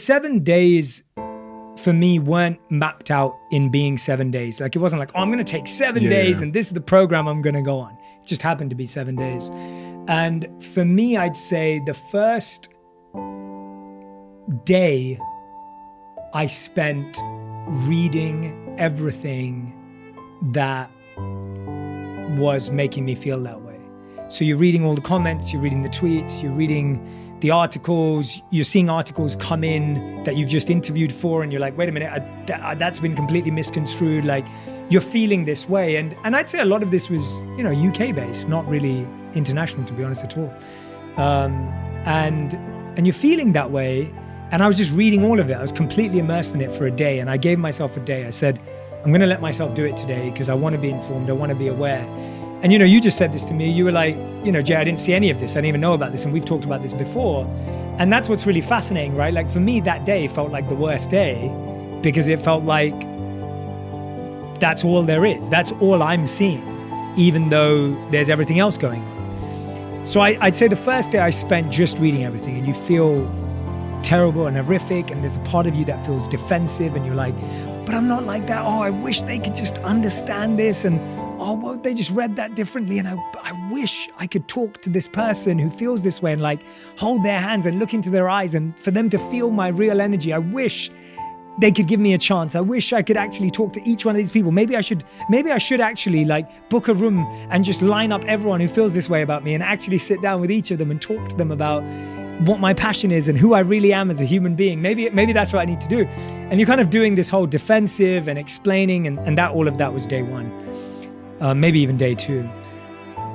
7 days for me weren't mapped out in being 7 days. Like it wasn't like, oh, I'm going to take 7 days and this is the program I'm going to go on. It just happened to be 7 days. And for me, I'd say the first day I spent reading everything that was making me feel that way. So you're reading all the comments, you're reading the tweets, you're reading the articles, you're seeing articles come in that you've just interviewed for, and you're like, wait a minute, that's been completely misconstrued. Like you're feeling this way. And I'd say a lot of this was, you know, UK based, not really international, to be honest at all. And you're feeling that way. And I was just reading all of it. I was completely immersed in it for a day. And I gave myself a day. I said, I'm going to let myself do it today because I want to be informed. I want to be aware. And, you know, you just said this to me. You were like, you know, Jay, I didn't see any of this. I didn't even know about this. And we've talked about this before. And that's what's really fascinating, right? Like for me, that day felt like the worst day because it felt like that's all there is. That's all I'm seeing, even though there's everything else going on. So I'd say the first day I spent just reading everything, and you feel terrible and horrific, and there's a part of you that feels defensive, and you're like, but I'm not like that. Oh, I wish they could just understand this. And oh, well, they just read that differently. And I wish I could talk to this person who feels this way and like hold their hands and look into their eyes and for them to feel my real energy. I wish they could give me a chance. I wish I could actually talk to each one of these people. Maybe I should actually like book a room and just line up everyone who feels this way about me and actually sit down with each of them and talk to them about what my passion is and who I really am as a human being. Maybe that's what I need to do. And you're kind of doing this whole defensive and explaining, and that all of that was day one, maybe even day two.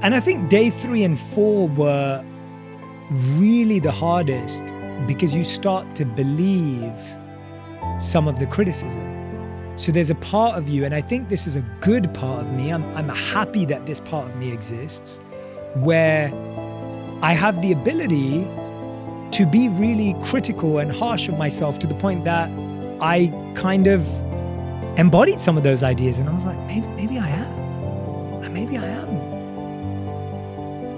And I think day 3 and 4 were really the hardest because you start to believe some of the criticism. So there's a part of you, and I think this is a good part of me. I'm happy that this part of me exists, where I have the ability to be really critical and harsh of myself to the point that I kind of embodied some of those ideas. And I was like, maybe I am. Maybe I am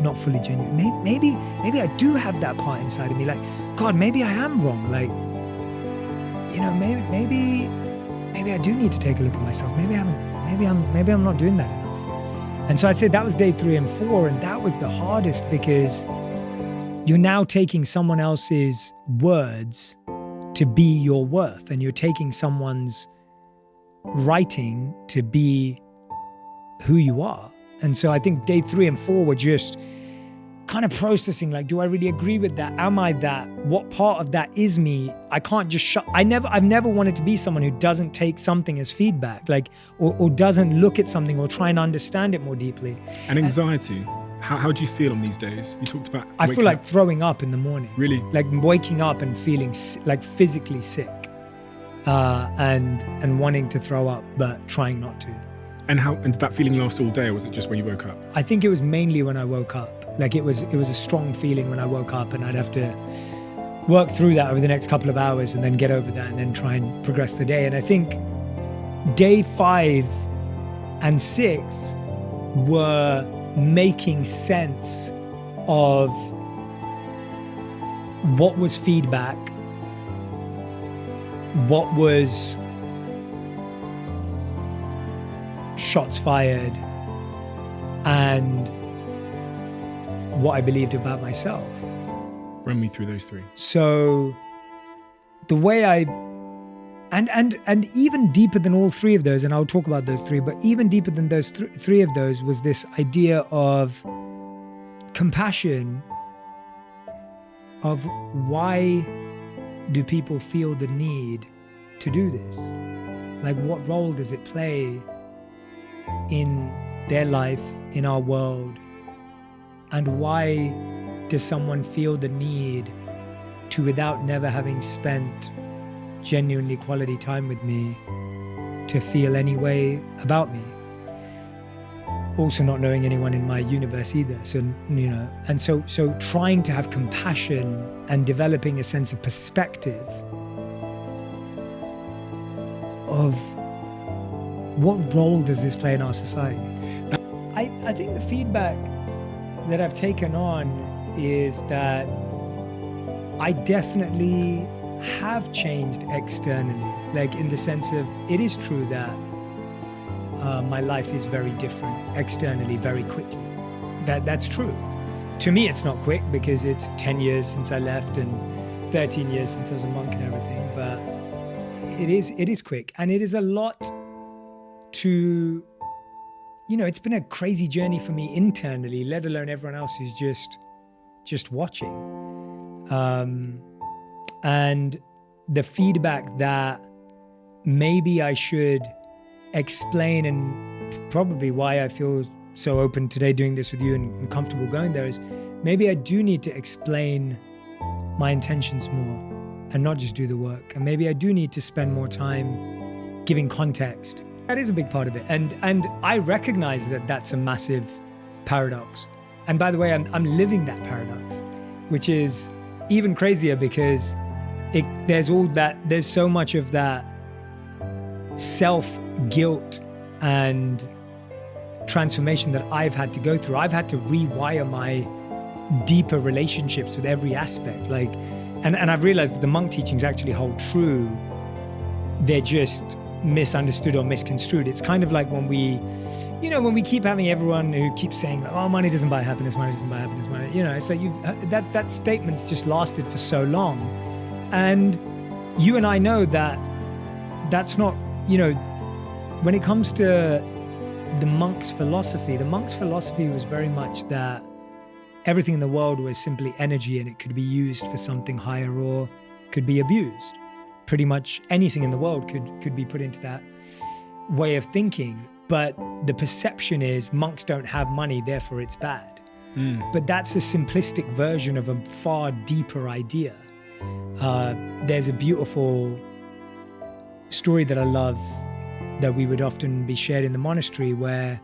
not fully genuine. Maybe I do have that part inside of me. Like, God, maybe I am wrong. Like, you know, maybe I do need to take a look at myself. Maybe I'm not doing that enough. And so I'd say that was day 3 and 4, and that was the hardest because you're now taking someone else's words to be your worth, and you're taking someone's writing to be who you are. And so I think day 3 and 4 were just kind of processing, like, do I really agree with that? Am I that? What part of that is me? I can't just I've never wanted to be someone who doesn't take something as feedback, like, or doesn't look at something or try and understand it more deeply. And anxiety. How do you feel on these days? You talked about I feel like throwing up in the morning. Really? Like waking up and feeling like physically sick, and wanting to throw up, but trying not to. And did that feeling last all day, or was it just when you woke up? I think it was mainly when I woke up. Like it was a strong feeling when I woke up, and I'd have to work through that over the next couple of hours and then get over that and then try and progress the day. And I think day 5 and 6 were making sense of what was feedback, what was shots fired, and what I believed about myself. Run me through those 3. So the way and even deeper than all 3 of those, and I'll talk about those 3, but even deeper than those 3 of those was this idea of compassion, of why do people feel the need to do this? Like, what role does it play in their life, in our world? And why does someone feel the need to, without never having spent genuinely quality time with me, to feel any way about me? Also not knowing anyone in my universe either. So, you know, and so trying to have compassion and developing a sense of perspective of what role does this play in our society? I think the feedback that I've taken on is that I definitely have changed externally, like in the sense of it is true that my life is very different externally very quickly. That's true. To me, it's not quick because it's 10 years since I left and 13 years since I was a monk and everything, but it is quick. And it is a lot to, it's been a crazy journey for me internally, let alone everyone else who's just watching. And the feedback that maybe I should explain, and probably why I feel so open today doing this with you and comfortable going there, is maybe I do need to explain my intentions more and not just do the work. And maybe I do need to spend more time giving context. That is a big part of it. And I recognize that that's a massive paradox. And by the way, I'm living that paradox, which is even crazier because there's so much of that self-guilt and transformation that I've had to go through. I've had to rewire my deeper relationships with every aspect. And I've realized that the monk teachings actually hold true. They're just misunderstood or misconstrued. It's kind of like when we keep having everyone who keeps saying, oh, money doesn't buy happiness, money doesn't buy happiness, money, it's like that statement's just lasted for so long. And you and I know that that's not, when it comes to the monk's philosophy was very much that everything in the world was simply energy and it could be used for something higher or could be abused. Pretty much anything in the world could be put into that way of thinking. But the perception is monks don't have money, therefore it's bad. But that's a simplistic version of a far deeper idea. There's a beautiful story that I love that we would often be shared in the monastery, where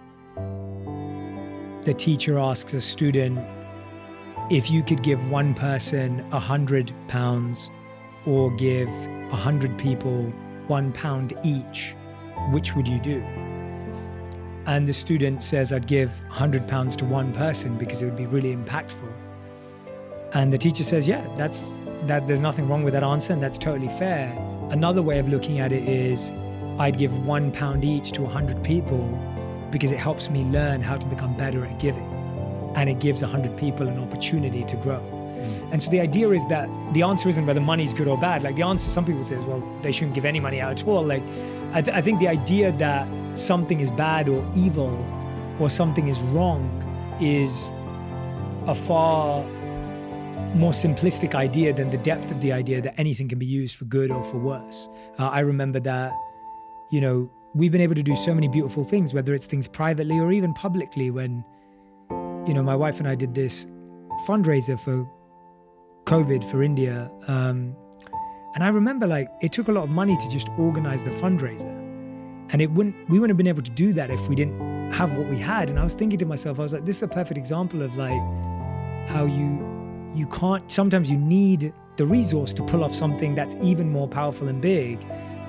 the teacher asks a student, if you could give one person £100 or give 100 people £1 each, which would you do? And the student says, I'd give £100 to one person because it would be really impactful. And the teacher says, yeah, there's nothing wrong with that answer, and that's totally fair. Another way of looking at it is, I'd give £1 each to 100 people because it helps me learn how to become better at giving. And it gives 100 people an opportunity to grow. And so the idea is that the answer isn't whether money's good or bad. Like the answer, some people say, well, they shouldn't give any money out at all. Like I think the idea that something is bad or evil or something is wrong is a far more simplistic idea than the depth of the idea that anything can be used for good or for worse. I remember that, we've been able to do so many beautiful things, whether it's things privately or even publicly. When, my wife and I did this fundraiser for COVID for India. And I remember it took a lot of money to just organize the fundraiser. And we wouldn't have been able to do that if we didn't have what we had. And I was thinking to myself, I was like, this is a perfect example of how you can't, sometimes you need the resource to pull off something that's even more powerful and big.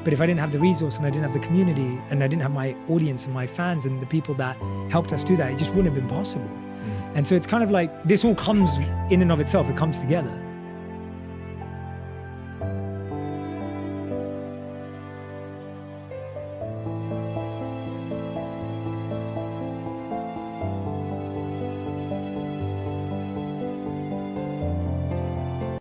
But if I didn't have the resource and I didn't have the community and I didn't have my audience and my fans and the people that helped us do that, it just wouldn't have been possible. And so it's kind of like this all comes in and of itself, it comes together.